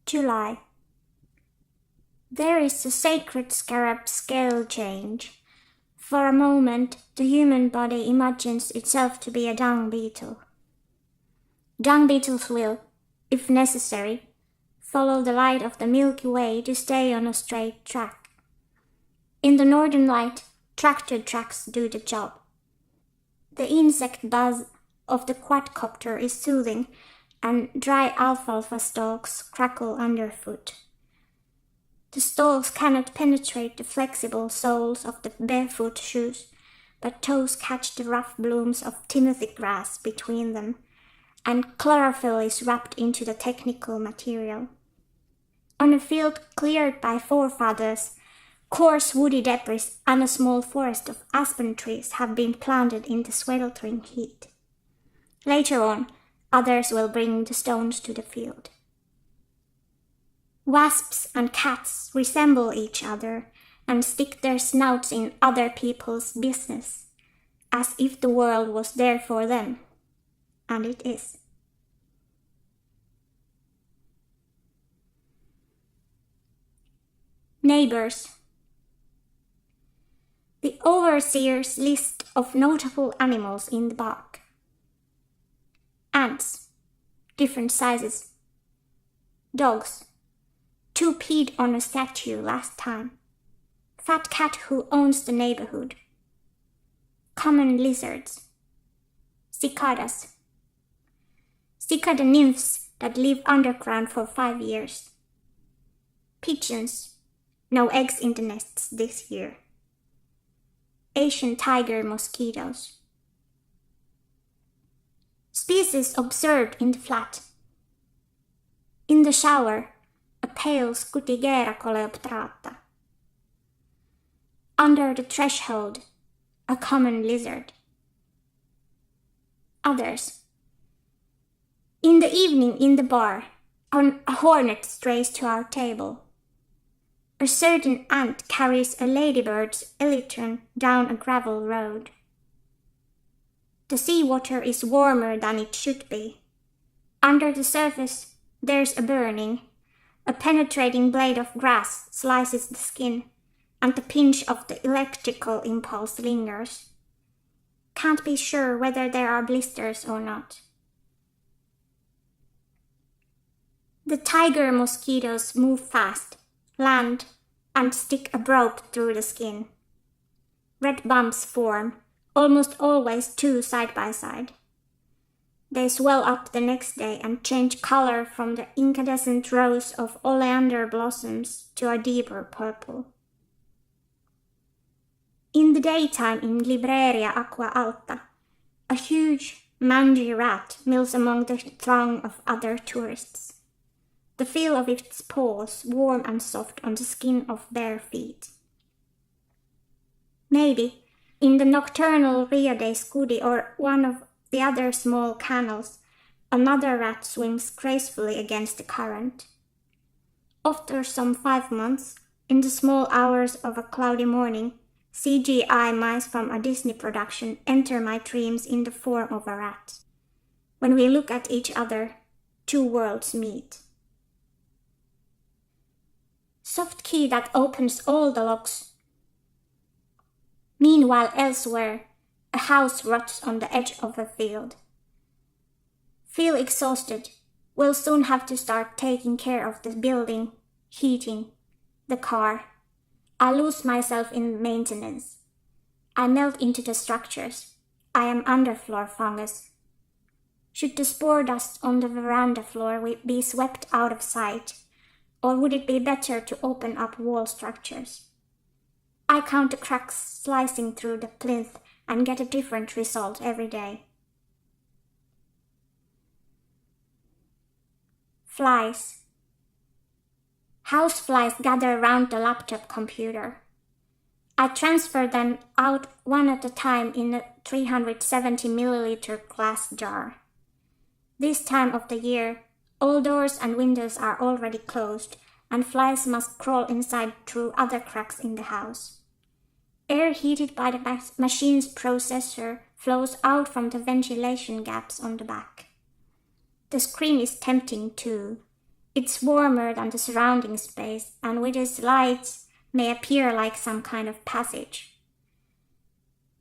July. There is a sacred scarab scale change. For a moment, the human body imagines itself to be a dung beetle. Dung beetles will, if necessary, follow the light of the Milky Way to stay on a straight track. In the northern light, tractor tracks do the job. The insect buzz of the quadcopter is soothing, and dry alfalfa stalks crackle underfoot. The stalks cannot penetrate the flexible soles of the barefoot shoes, but toes catch the rough blooms of timothy grass between them, and chlorophyll is wrapped into the technical material. On a field cleared by forefathers, coarse woody debris and a small forest of aspen trees have been planted in the sweltering heat. Later on, others will bring the stones to the field. Wasps and cats resemble each other and stick their snouts in other people's business, as if the world was there for them. And it is. Neighbors. The overseer's list of notable animals in the park. Ants, different sizes. Dogs, 2 peed on a statue last time. Fat cat who owns the neighborhood. Common lizards. Cicadas. Cicada nymphs that live underground for 5 years. Pigeons, no eggs in the nests this year. Asian tiger mosquitoes. Species observed in the flat. In the shower, a pale Scutigera coleoptrata. Under the threshold, a common lizard. Others. In the evening in the bar, a hornet strays to our table. A certain ant carries a ladybird's elytron down a gravel road. The seawater is warmer than it should be. Under the surface, there's a burning. A penetrating blade of grass slices the skin, and the pinch of the electrical impulse lingers. Can't be sure whether there are blisters or not. The tiger mosquitoes move fast, land, and stick a rope through the skin. Red bumps form, almost always 2 side by side. They swell up the next day and change color from the incandescent rose of oleander blossoms to a deeper purple. In the daytime in Libreria Acqua Alta, a huge, mangy rat mills among the throng of other tourists. The feel of its paws warm and soft on the skin of bare feet. Maybe, in the nocturnal Rio de Scudi or one of the other small canals, another rat swims gracefully against the current. After some 5 months, in the small hours of a cloudy morning, CGI mice from a Disney production enter my dreams in the form of a rat. When we look at each other, 2 worlds meet. Soft key that opens all the locks. Meanwhile elsewhere, a house rots on the edge of a field. Feel exhausted. Will soon have to start taking care of the building, heating, the car. I lose myself in maintenance. I melt into the structures. I am underfloor fungus. Should the spore dust on the veranda floor be swept out of sight, or would it be better to open up wall structures? I count the cracks slicing through the plinth and get a different result every day. Flies. Houseflies gather around the laptop computer. I transfer them out one at a time in a 370 milliliter glass jar. This time of the year, all doors and windows are already closed, and flies must crawl inside through other cracks in the house. Air heated by the machine's processor flows out from the ventilation gaps on the back. The screen is tempting too. It's warmer than the surrounding space, and with its lights may appear like some kind of passage.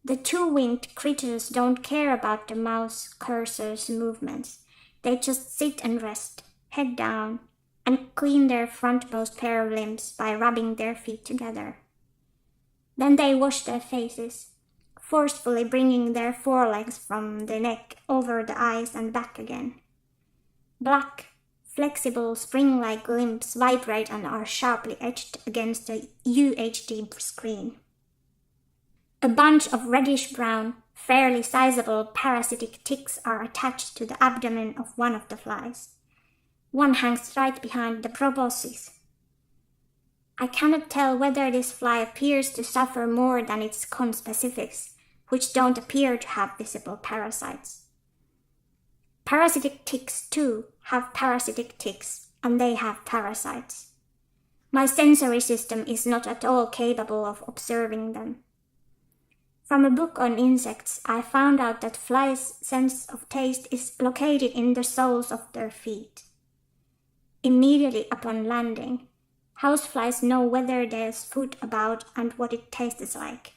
The two-winged critters don't care about the mouse cursor's movements. They just sit and rest, head down, and clean their frontmost pair of limbs by rubbing their feet together. Then they wash their faces, forcefully bringing their forelegs from the neck over the eyes and back again. Black, flexible, spring-like limbs vibrate and are sharply etched against a UHD screen. A bunch of reddish-brown, fairly sizable parasitic ticks are attached to the abdomen of one of the flies. One hangs right behind the proboscis. I cannot tell whether this fly appears to suffer more than its conspecifics, which don't appear to have visible parasites. Parasitic ticks, too, have parasitic ticks, and they have parasites. My sensory system is not at all capable of observing them. From a book on insects, I found out that flies' sense of taste is located in the soles of their feet. Immediately upon landing, houseflies know whether there's food about and what it tastes like.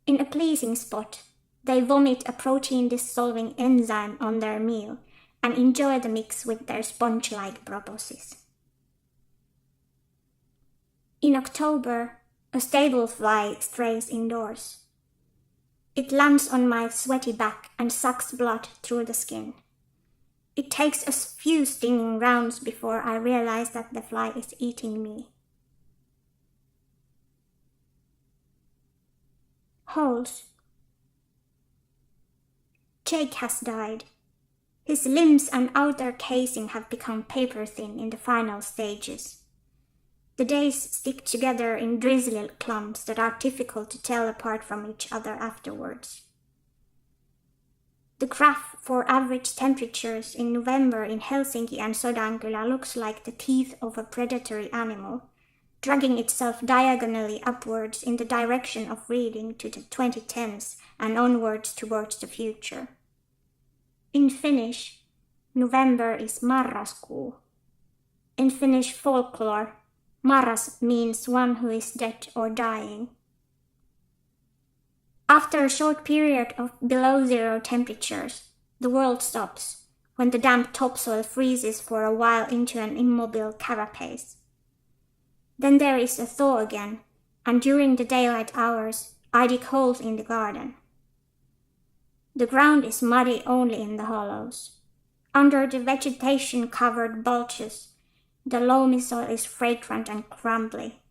In a pleasing spot, they vomit a protein-dissolving enzyme on their meal and enjoy the mix with their sponge-like proboscis. In October, a stable fly strays indoors. It lands on my sweaty back and sucks blood through the skin. It takes a few stinging rounds before I realize that the fly is eating me. Holes. Jake has died. His limbs and outer casing have become paper-thin in the final stages. The days stick together in drizzly clumps that are difficult to tell apart from each other afterwards. The graph for average temperatures in November in Helsinki and Sodankylä looks like the teeth of a predatory animal, dragging itself diagonally upwards in the direction of reading to the 2010s and onwards towards the future. In Finnish, November is marraskuu. In Finnish folklore, marras means one who is dead or dying. After a short period of below zero temperatures, the world stops when the damp topsoil freezes for a while into an immobile carapace. Then there is a thaw again, and during the daylight hours, I dig holes in the garden. The ground is muddy only in the hollows. Under the vegetation-covered bulges, the loamy soil is fragrant and crumbly,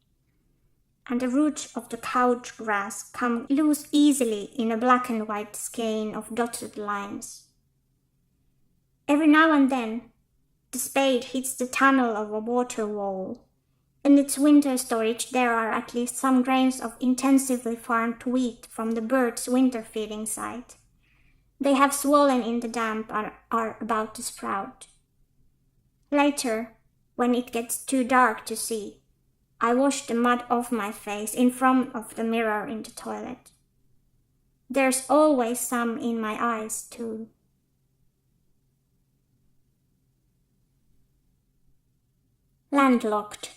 and the roots of the couch grass come loose easily in a black and white skein of dotted lines. Every now and then, the spade hits the tunnel of a water wall. In its winter storage there are at least some grains of intensively farmed wheat from the birds' winter feeding site. They have swollen in the damp and are about to sprout. Later, when it gets too dark to see, I wash the mud off my face in front of the mirror in the toilet. There's always some in my eyes, too. Landlocked.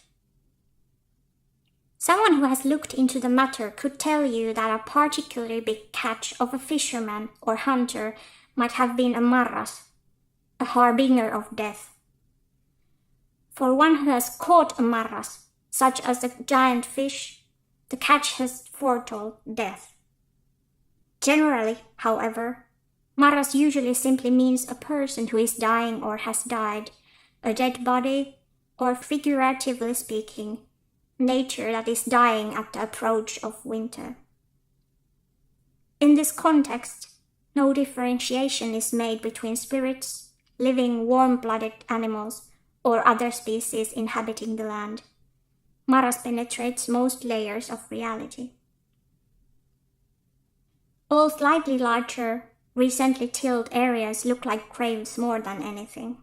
Someone who has looked into the matter could tell you that a particularly big catch of a fisherman or hunter might have been a marras, a harbinger of death. For one who has caught a marras, such as a giant fish, the catch has foretold death. Generally, however, marras usually simply means a person who is dying or has died, a dead body, or figuratively speaking, nature that is dying at the approach of winter. In this context, no differentiation is made between spirits, living warm-blooded animals, or other species inhabiting the land. Marras penetrates most layers of reality. All slightly larger, recently tilled areas look like graves more than anything.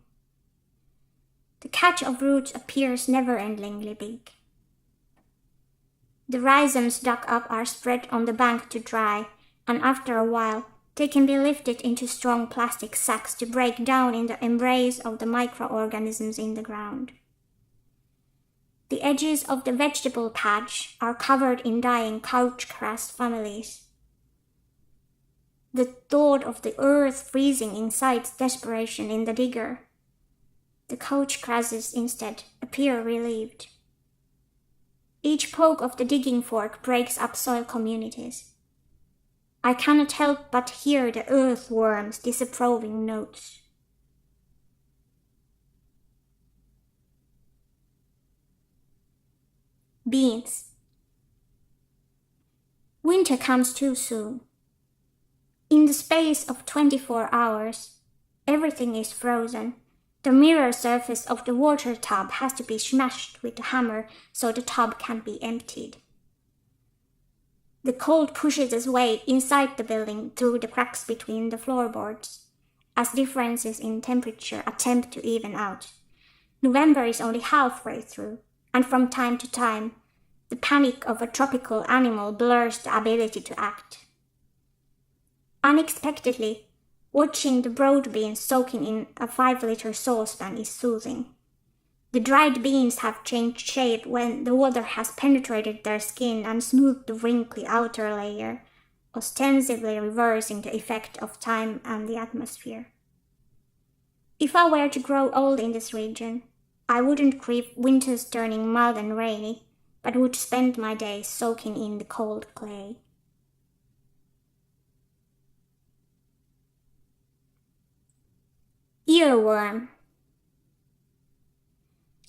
The catch of roots appears never-endingly big. The rhizomes dug up are spread on the bank to dry, and after a while, They can be lifted into strong plastic sacks to break down in the embrace of the microorganisms in the ground. The edges of the vegetable patch are covered in dying couch-grass families. The thought of the earth freezing incites desperation in the digger. The couch grasses instead appear relieved. Each poke of the digging fork breaks up soil communities. I cannot help but hear the earthworm's disapproving notes. Beans. Winter comes too soon. In the space of 24 hours, everything is frozen. The mirror surface of the water tub has to be smashed with a hammer so the tub can be emptied. The cold pushes its way inside the building through the cracks between the floorboards, as differences in temperature attempt to even out. November is only halfway through, and from time to time, the panic of a tropical animal blurs the ability to act. Unexpectedly, watching the broad beans soaking in a 5-liter saucepan is soothing. The dried beans have changed shape when the water has penetrated their skin and smoothed the wrinkly outer layer, ostensibly reversing the effect of time and the atmosphere. If I were to grow old in this region, I wouldn't grieve winters turning mild and rainy, but would spend my days soaking in the cold clay. Earworm.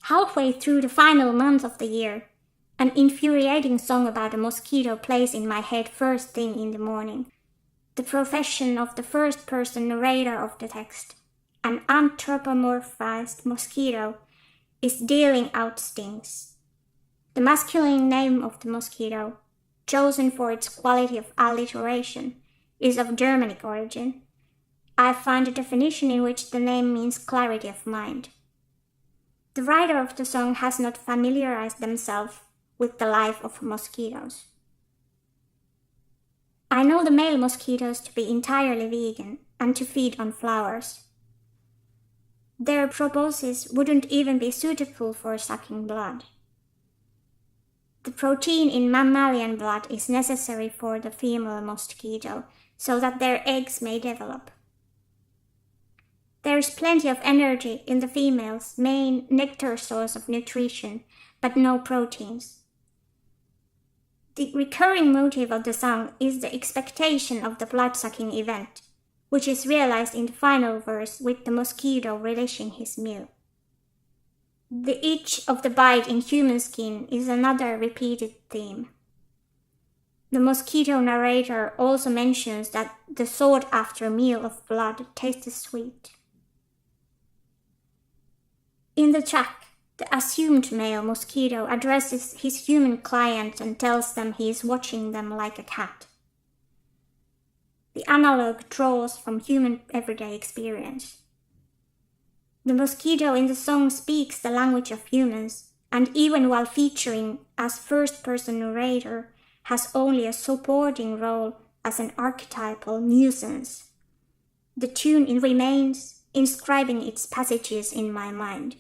Halfway through the final month of the year, an infuriating song about a mosquito plays in my head first thing in the morning. The profession of the first-person narrator of the text, an anthropomorphized mosquito, is dealing out stings. The masculine name of the mosquito, chosen for its quality of alliteration, is of Germanic origin. I find a definition in which the name means clarity of mind. The writer of the song has not familiarized themselves with the life of mosquitoes. I know the male mosquitoes to be entirely vegan and to feed on flowers. Their proboscis wouldn't even be suitable for sucking blood. The protein in mammalian blood is necessary for the female mosquito so that their eggs may develop. There is plenty of energy in the female's main nectar source of nutrition, but no proteins. The recurring motive of the song is the expectation of the blood-sucking event, which is realized in the final verse with the mosquito relishing his meal. The itch of the bite in human skin is another repeated theme. The mosquito narrator also mentions that the sought-after meal of blood tastes sweet. In the track, the assumed male mosquito addresses his human client and tells them he is watching them like a cat. The analog draws from human everyday experience. The mosquito in the song speaks the language of humans, and even while featuring as first-person narrator, has only a supporting role as an archetypal nuisance. The tune remains, inscribing its passages in my mind.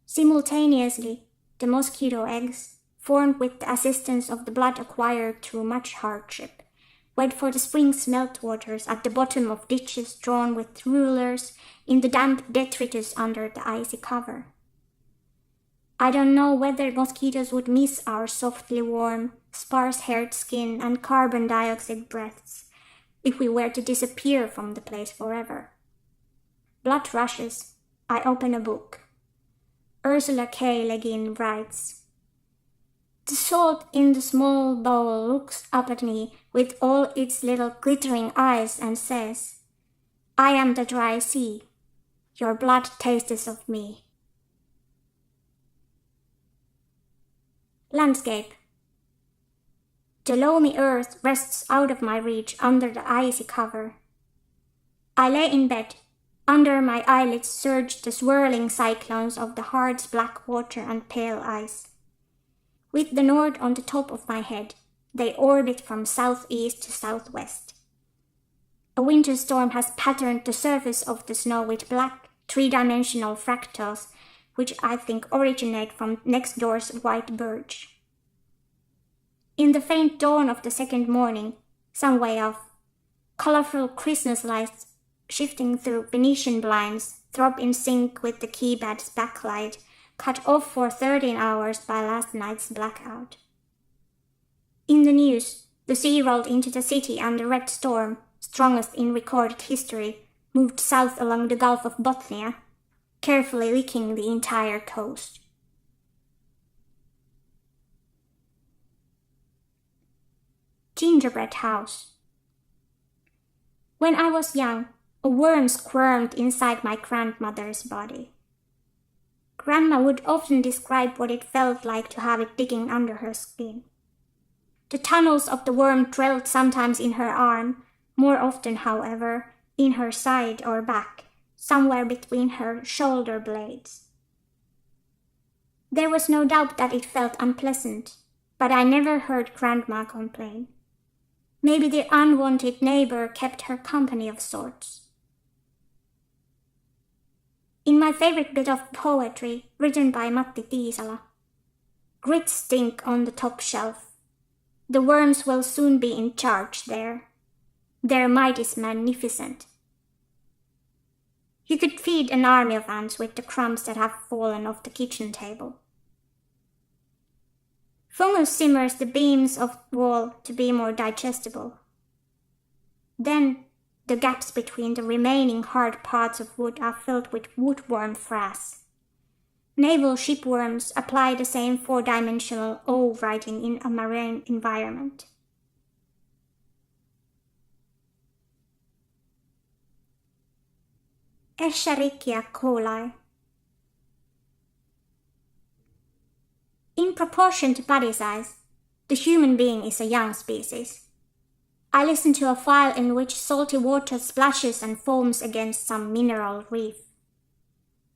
Simultaneously, the mosquito eggs, formed with the assistance of the blood acquired through much hardship, wait for the spring's meltwaters at the bottom of ditches drawn with rulers in the damp detritus under the icy cover. I don't know whether mosquitoes would miss our softly warm, sparse-haired skin and carbon dioxide breaths if we were to disappear from the place forever. Blood rushes. I open a book. Ursula K. Le Guin writes, "The salt in the small bowl looks up at me with all its little glittering eyes and says, 'I am the dry sea. Your blood tastes of me.'" Landscape. The loamy earth rests out of my reach under the icy cover. I lay in bed. Under my eyelids surge the swirling cyclones of the heart's black water and pale ice. With the north on the top of my head, they orbit from southeast to southwest. A winter storm has patterned the surface of the snow with black, three-dimensional fractals, which I think originate from next door's white birch. In the faint dawn of the second morning, some way off, colorful Christmas lights shifting through Venetian blinds throb in sync with the keypad's backlight, cut off for 13 hours by last night's blackout. In the news, the sea rolled into the city and the red storm, strongest in recorded history, moved south along the Gulf of Bothnia, carefully licking the entire coast. Gingerbread House. When I was young, a worm squirmed inside my grandmother's body. Grandma would often describe what it felt like to have it digging under her skin. The tunnels of the worm dwelled sometimes in her arm, more often, however, in her side or back, somewhere between her shoulder blades. There was no doubt that it felt unpleasant, but I never heard Grandma complain. Maybe the unwanted neighbor kept her company of sorts. In my favorite bit of poetry, written by Matti Tiisala, grits stink on the top shelf. The worms will soon be in charge there. Their might is magnificent. You could feed an army of ants with the crumbs that have fallen off the kitchen table. Fungus simmers the beams of wall to be more digestible. Then, the gaps between the remaining hard parts of wood are filled with woodworm frass. Naval shipworms apply the same four-dimensional O writing in a marine environment. Escherichia coli. In proportion to body size, the human being is a young species. I listen to a file in which salty water splashes and foams against some mineral reef.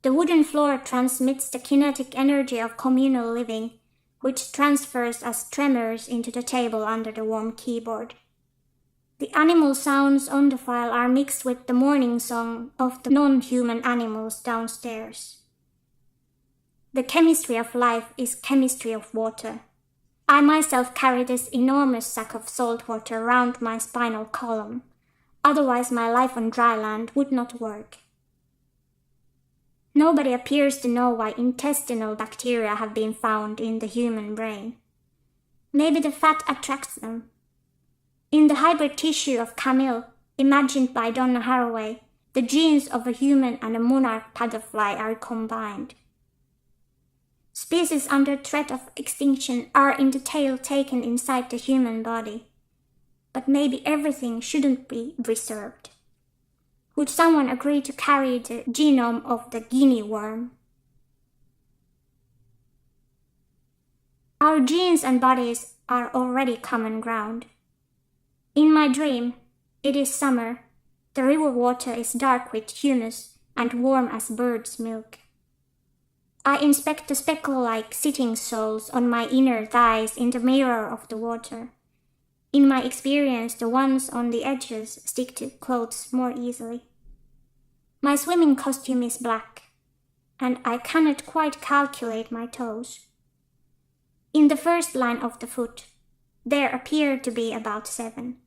The wooden floor transmits the kinetic energy of communal living, which transfers as tremors into the table under the warm keyboard. The animal sounds on the file are mixed with the morning song of the non-human animals downstairs. The chemistry of life is chemistry of water. I myself carry this enormous sack of salt water round my spinal column. Otherwise my life on dry land would not work. Nobody appears to know why intestinal bacteria have been found in the human brain. Maybe the fat attracts them. In the hybrid tissue of Camille, imagined by Donna Haraway, the genes of a human and a monarch butterfly are combined. Species under threat of extinction are in detail taken inside the human body. But maybe everything shouldn't be reserved. Would someone agree to carry the genome of the guinea worm? Our genes and bodies are already common ground. In my dream, it is summer. The river water is dark with humus and warm as bird's milk. I inspect the speckle-like sitting soles on my inner thighs in the mirror of the water. In my experience, the ones on the edges stick to clothes more easily. My swimming costume is black, and I cannot quite calculate my toes. In the first line of the foot, there appear to be about 7.